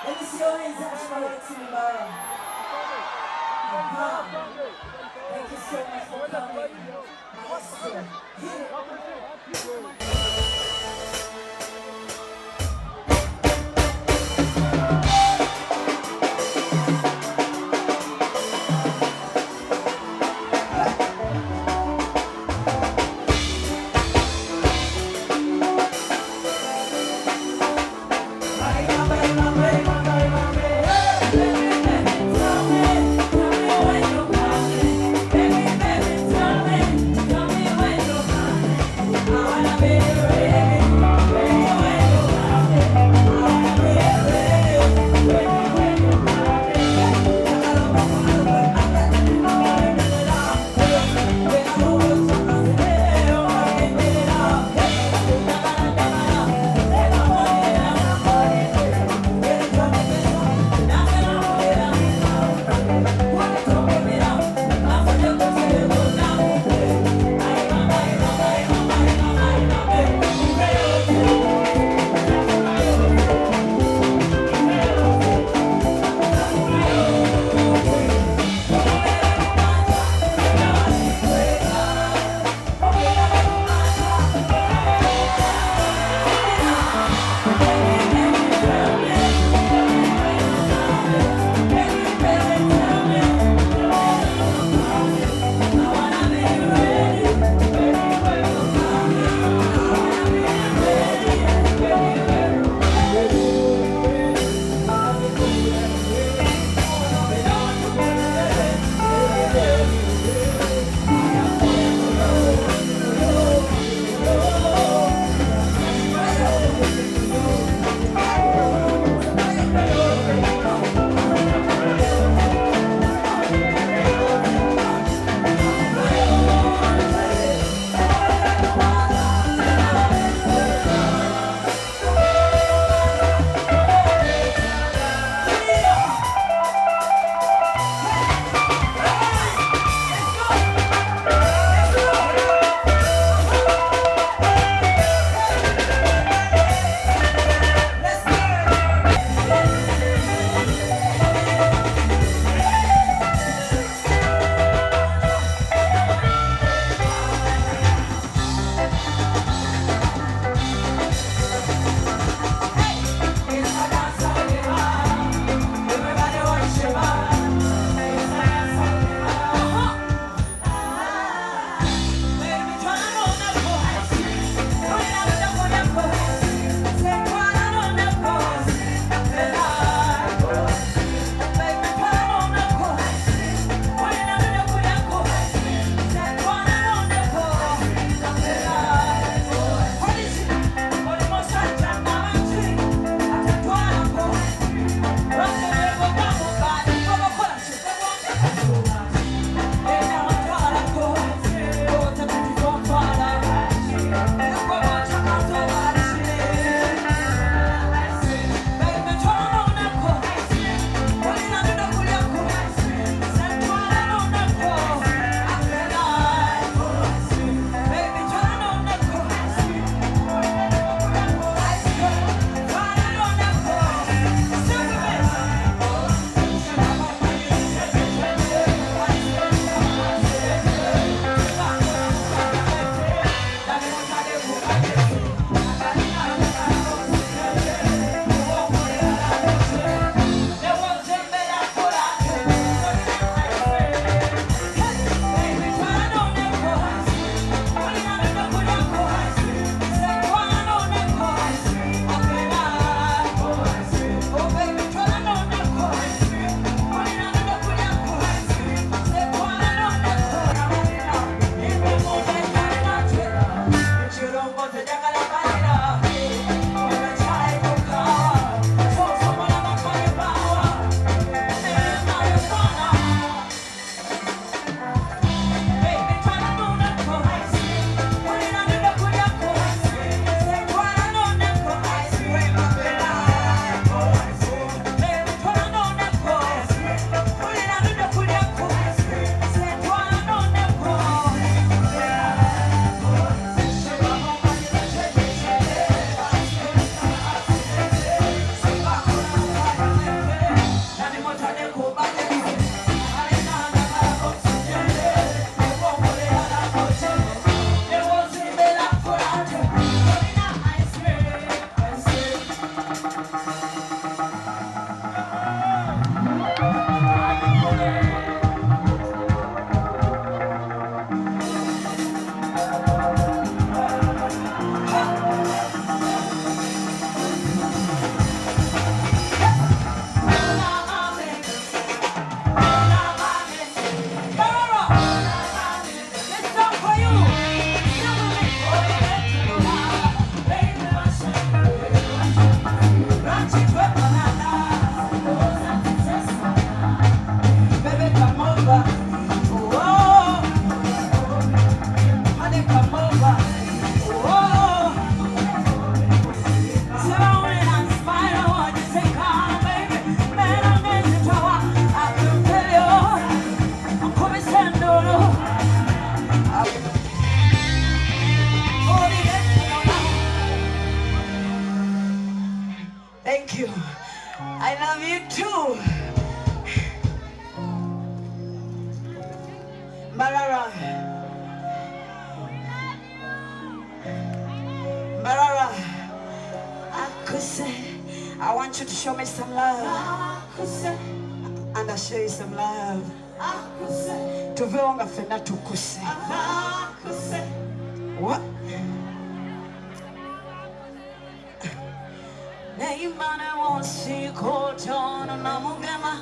Let me see your hands up, Charlotte, to me, Mara. Thank you so much for coming. Maestro, hit it. I love you too. Mbarara. Mbarara. Akuse. I want you to show me some love. And I'll show you some love. Tuveonga fena tukuse. What? Neimane wonsi kotono na mugema.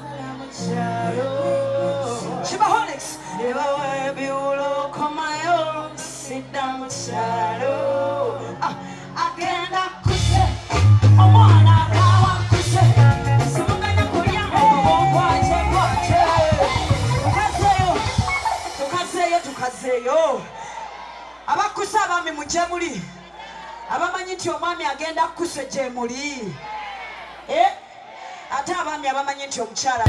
Shibaholics. Never be ulo komayo. Sit down with shadow. Agenda kuse. Omwana kawa kuse. Simunganya kuyango kwaje kwaje. Tukazeyo. Abakusa abami mujemuli. Abamanyi nti omwami agenda kusse gye muli. Ate abami abamanyi nti omukyala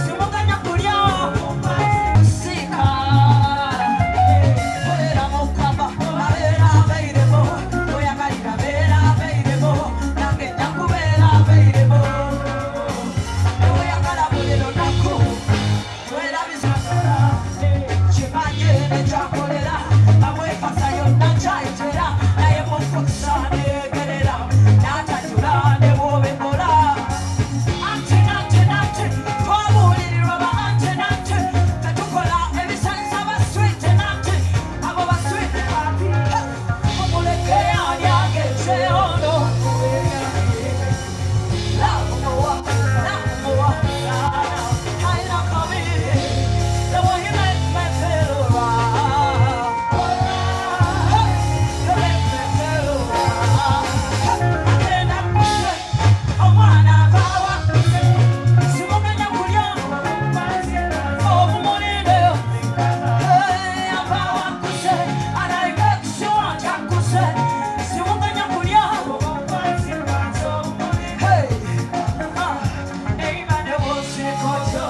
simuganya kulya siika kolera mukama abeera abeiremo oyagalira abeera abeiremo nange nja kubeera abeiremo oyagala buli lunaku twerabiza kimanye nekyakolera amwefasa yonna kyayitera naye mufusa negerera n'atajula ne bw'obekola antenante twabuulirirwa ba antenante tetukola ebisanisa ba sweetenante abo ba sweetenante omuleke ani agezeyono lamuwa I love me the way you make me feel right. You make me feel right. And I'm I wanna go. Simuganya kulya. Oh, mumonere. Hey, I'm kuse. And I make sure I'm kuse. Simuganya kulya. Hey, amen. I will see kocho.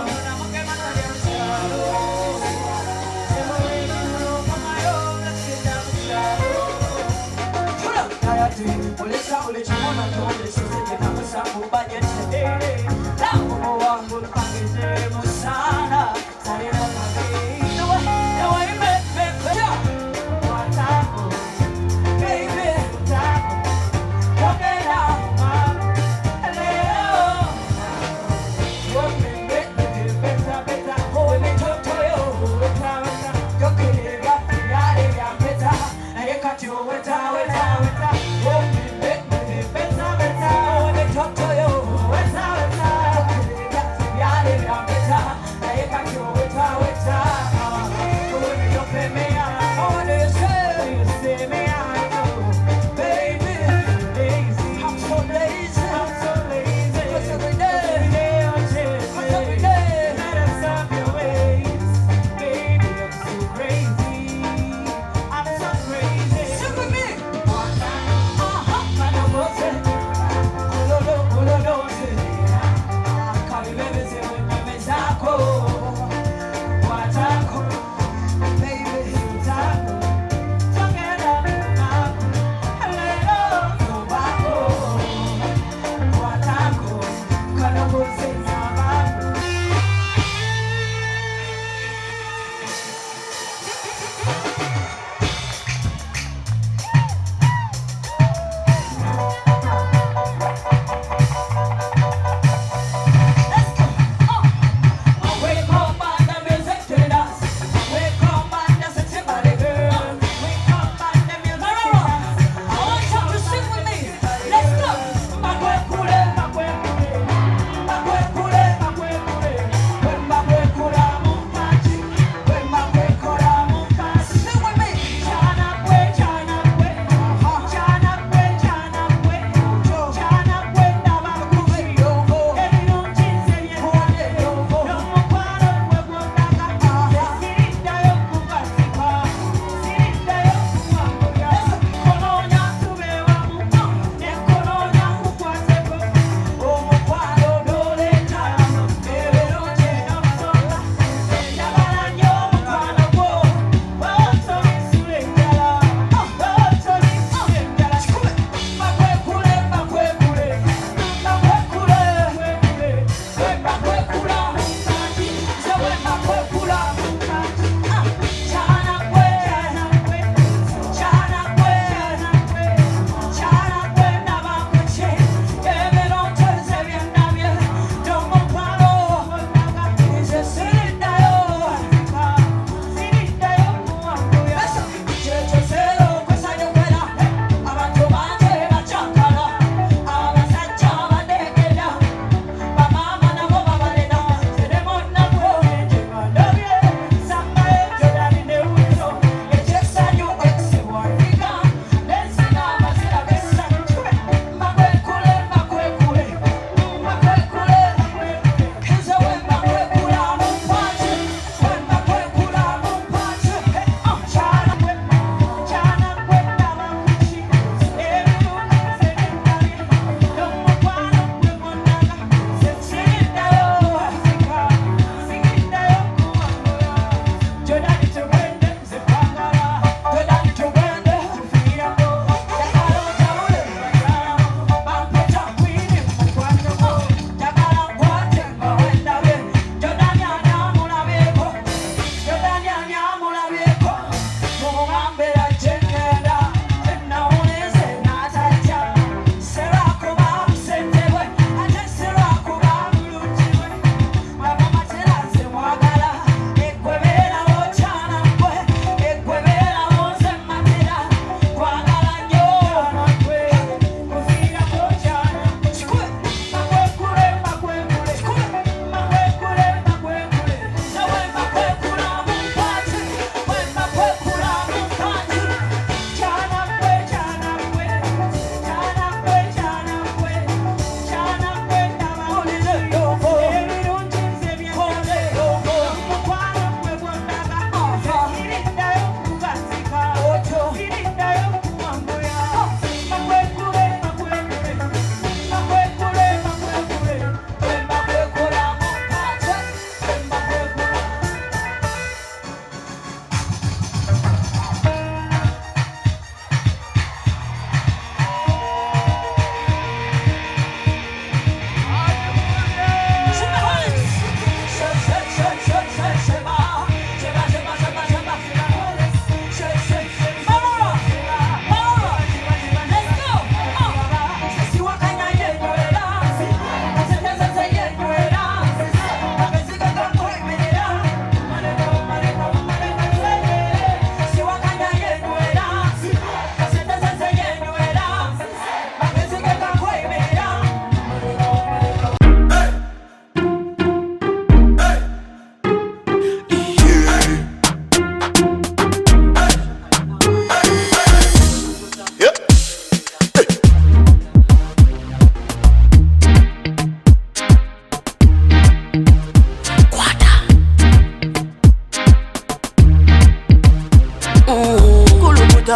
Ulesa ulichimona tuole sisi na msangu bajete langu wangu lupangize musana sarina kabi ewa ime pepeja watako baby watako wakena leo wame beta beta hoe mitotoyo weta weta yokiriga yale ya beta na yekati weta weta weta Beta, beta, oh, they talk to you.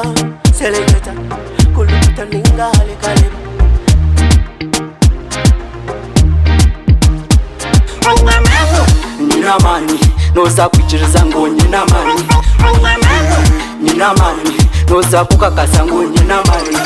Selector, selector, kuluta ninga kale. Nina mani, noza kuchiriza ngo nina mani. Nina mani, noza kukakasa ngo nina mani.